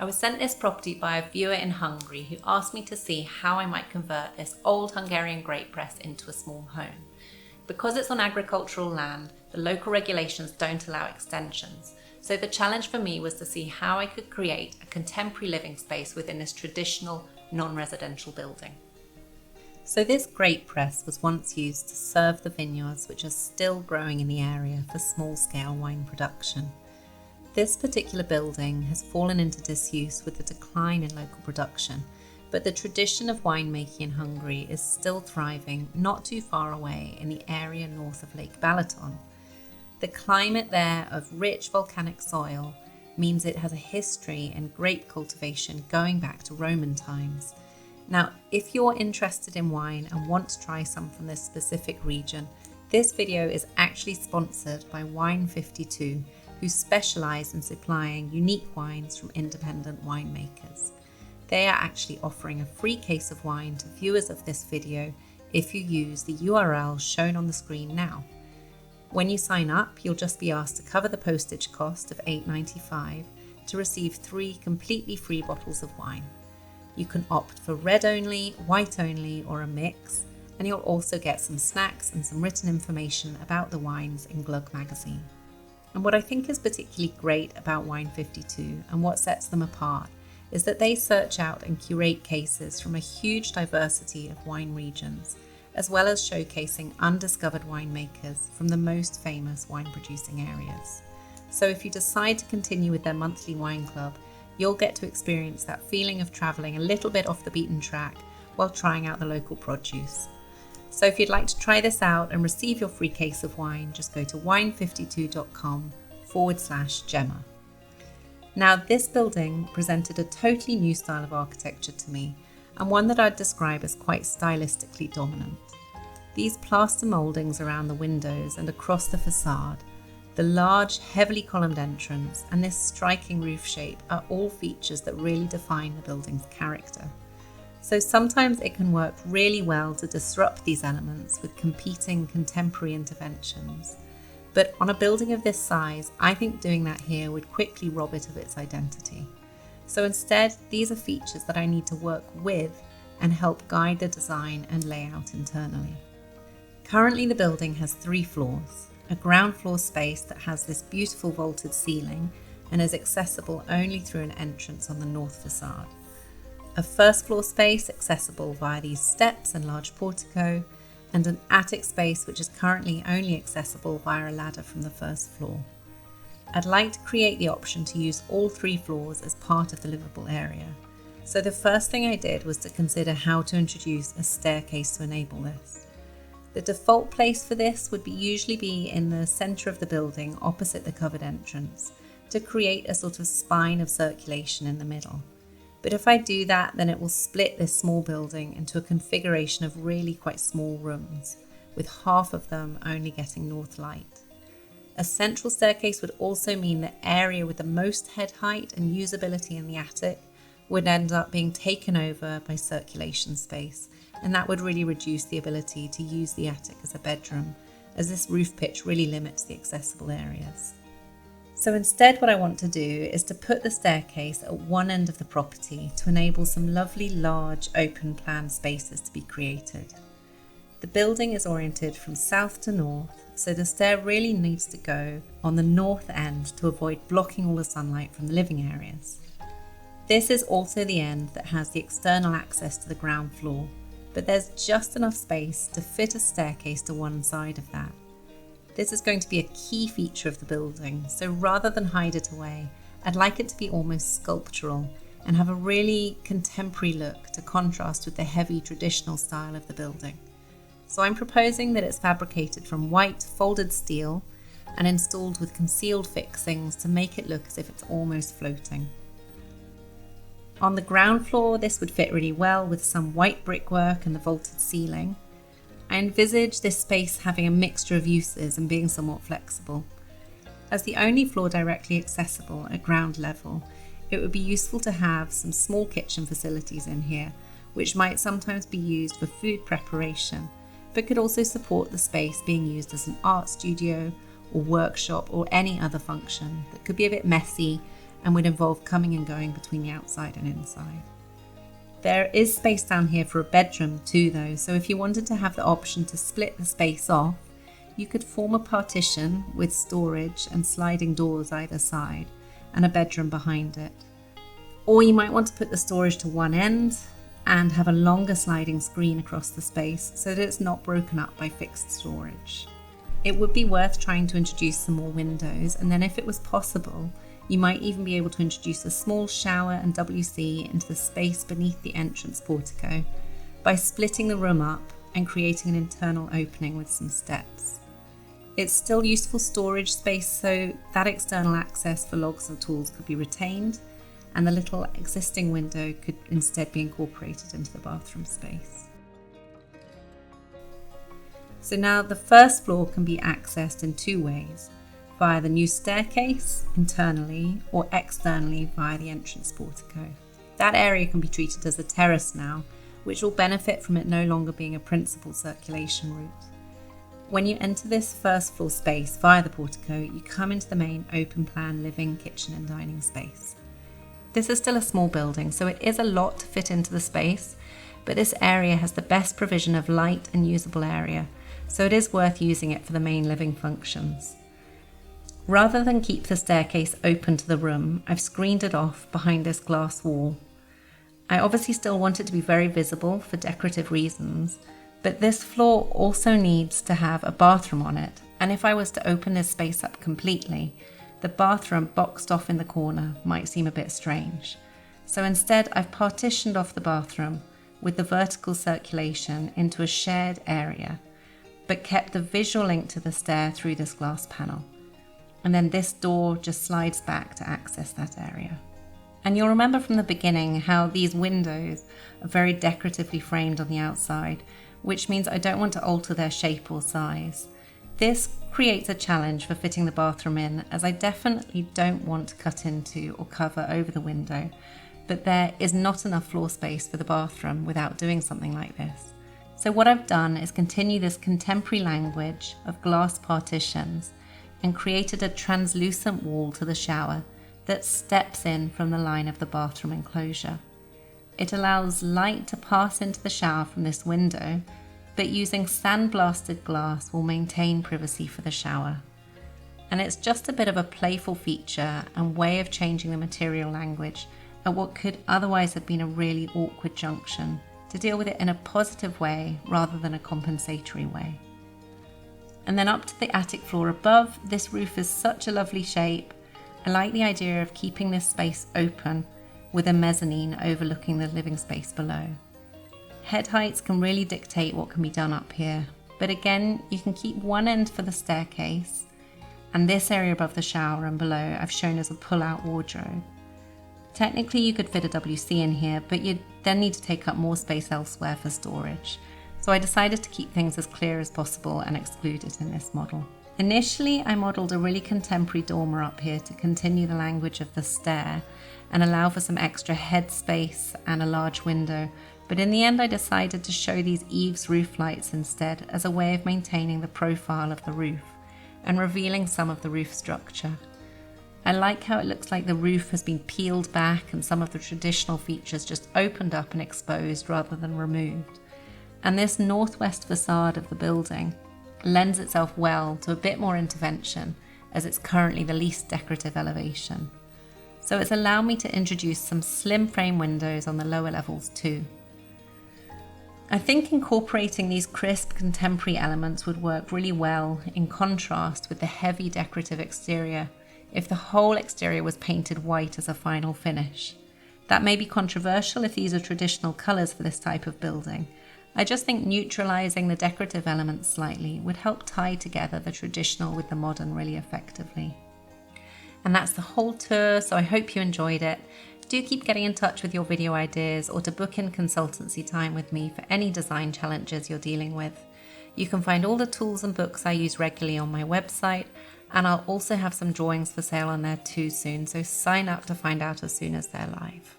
I was sent this property by a viewer in Hungary who asked me to see how I might convert this old Hungarian grape press into a small home. Because it's on agricultural land, the local regulations don't allow extensions, so the challenge for me was to see how I could create a contemporary living space within this traditional non-residential building. So this grape press was once used to serve the vineyards which are still growing in the area for small-scale wine production. This particular building has fallen into disuse with the decline in local production, but the tradition of winemaking in Hungary is still thriving not too far away in the area north of Lake Balaton. The climate there of rich volcanic soil means it has a history in grape cultivation going back to Roman times. Now, if you're interested in wine and want to try some from this specific region, this video is actually sponsored by Wine 52, who specialise in supplying unique wines from independent winemakers. They are actually offering a free case of wine to viewers of this video if you use the URL shown on the screen now. When you sign up, you'll just be asked to cover the postage cost of $8.95 to receive 3 completely free bottles of wine. You can opt for red only, white only, or a mix, and you'll also get some snacks and some written information about the wines in Glug magazine. And what I think is particularly great about Wine 52 and what sets them apart is that they search out and curate cases from a huge diversity of wine regions, as well as showcasing undiscovered winemakers from the most famous wine producing areas. So if you decide to continue with their monthly wine club, you'll get to experience that feeling of travelling a little bit off the beaten track while trying out the local produce. So if you'd like to try this out and receive your free case of wine, just go to wine52.com/Gemma. Now, this building presented a totally new style of architecture to me, and one that I'd describe as quite stylistically dominant. These plaster mouldings around the windows and across the facade, the large, heavily columned entrance, and this striking roof shape are all features that really define the building's character. So sometimes it can work really well to disrupt these elements with competing contemporary interventions. But on a building of this size, I think doing that here would quickly rob it of its identity. So instead, these are features that I need to work with and help guide the design and layout internally. Currently, the building has 3 floors, a ground floor space that has this beautiful vaulted ceiling and is accessible only through an entrance on the north facade. A first floor space accessible via these steps and large portico, and an attic space which is currently only accessible via a ladder from the first floor. I'd like to create the option to use all 3 floors as part of the livable area. So the first thing I did was to consider how to introduce a staircase to enable this. The default place for this would usually be in the centre of the building opposite the covered entrance to create a sort of spine of circulation in the middle. But if I do that, then it will split this small building into a configuration of really quite small rooms, with half of them only getting north light. A central staircase would also mean the area with the most head height and usability in the attic would end up being taken over by circulation space, and that would really reduce the ability to use the attic as a bedroom, as this roof pitch really limits the accessible areas. So instead, what I want to do is to put the staircase at one end of the property to enable some lovely large open plan spaces to be created. The building is oriented from south to north, so the stair really needs to go on the north end to avoid blocking all the sunlight from the living areas. This is also the end that has the external access to the ground floor, but there's just enough space to fit a staircase to one side of that. This is going to be a key feature of the building, so rather than hide it away, I'd like it to be almost sculptural and have a really contemporary look to contrast with the heavy traditional style of the building. So I'm proposing that it's fabricated from white folded steel and installed with concealed fixings to make it look as if it's almost floating. On the ground floor, this would fit really well with some white brickwork and the vaulted ceiling. I envisage this space having a mixture of uses and being somewhat flexible. As the only floor directly accessible at ground level, it would be useful to have some small kitchen facilities in here, which might sometimes be used for food preparation, but could also support the space being used as an art studio or workshop or any other function that could be a bit messy and would involve coming and going between the outside and inside. There is space down here for a bedroom too though, so if you wanted to have the option to split the space off, you could form a partition with storage and sliding doors either side and a bedroom behind it. Or you might want to put the storage to one end and have a longer sliding screen across the space so that it's not broken up by fixed storage. It would be worth trying to introduce some more windows, and then if it was possible, you might even be able to introduce a small shower and WC into the space beneath the entrance portico by splitting the room up and creating an internal opening with some steps. It's still useful storage space, so that external access for logs and tools could be retained, and the little existing window could instead be incorporated into the bathroom space. So now the first floor can be accessed in two ways, via the new staircase internally or externally via the entrance portico. That area can be treated as a terrace now, which will benefit from it no longer being a principal circulation route. When you enter this first floor space via the portico, you come into the main open plan living, kitchen and dining space. This is still a small building, so it is a lot to fit into the space, but this area has the best provision of light and usable area, so it is worth using it for the main living functions. Rather than keep the staircase open to the room, I've screened it off behind this glass wall. I obviously still want it to be very visible for decorative reasons, but this floor also needs to have a bathroom on it, and if I was to open this space up completely, the bathroom boxed off in the corner might seem a bit strange. So instead I've partitioned off the bathroom with the vertical circulation into a shared area, but kept the visual link to the stair through this glass panel. And then this door just slides back to access that area. And you'll remember from the beginning how these windows are very decoratively framed on the outside, which means I don't want to alter their shape or size. This creates a challenge for fitting the bathroom in, as I definitely don't want to cut into or cover over the window, but there is not enough floor space for the bathroom without doing something like this. So what I've done is continue this contemporary language of glass partitions and created a translucent wall to the shower that steps in from the line of the bathroom enclosure. It allows light to pass into the shower from this window, but using sandblasted glass will maintain privacy for the shower. And it's just a bit of a playful feature and way of changing the material language at what could otherwise have been a really awkward junction, to deal with it in a positive way rather than a compensatory way. And then up to the attic floor above, this roof is such a lovely shape. I like the idea of keeping this space open with a mezzanine overlooking the living space below. Head heights can really dictate what can be done up here, but again, you can keep one end for the staircase, and this area above the shower and below I've shown as a pull-out wardrobe. Technically you could fit a WC in here, but you'd then need to take up more space elsewhere for storage. So I decided to keep things as clear as possible and exclude it in this model. Initially, I modelled a really contemporary dormer up here to continue the language of the stair and allow for some extra head space and a large window, but in the end I decided to show these eaves roof lights instead as a way of maintaining the profile of the roof and revealing some of the roof structure. I like how it looks like the roof has been peeled back and some of the traditional features just opened up and exposed rather than removed. And this northwest facade of the building lends itself well to a bit more intervention, as it's currently the least decorative elevation. So it's allowed me to introduce some slim frame windows on the lower levels too. I think incorporating these crisp contemporary elements would work really well in contrast with the heavy decorative exterior if the whole exterior was painted white as a final finish. That may be controversial if these are traditional colours for this type of building. I just think neutralising the decorative elements slightly would help tie together the traditional with the modern really effectively. And that's the whole tour, so I hope you enjoyed it. Do keep getting in touch with your video ideas or to book in consultancy time with me for any design challenges you're dealing with. You can find all the tools and books I use regularly on my website, and I'll also have some drawings for sale on there too soon, so sign up to find out as soon as they're live.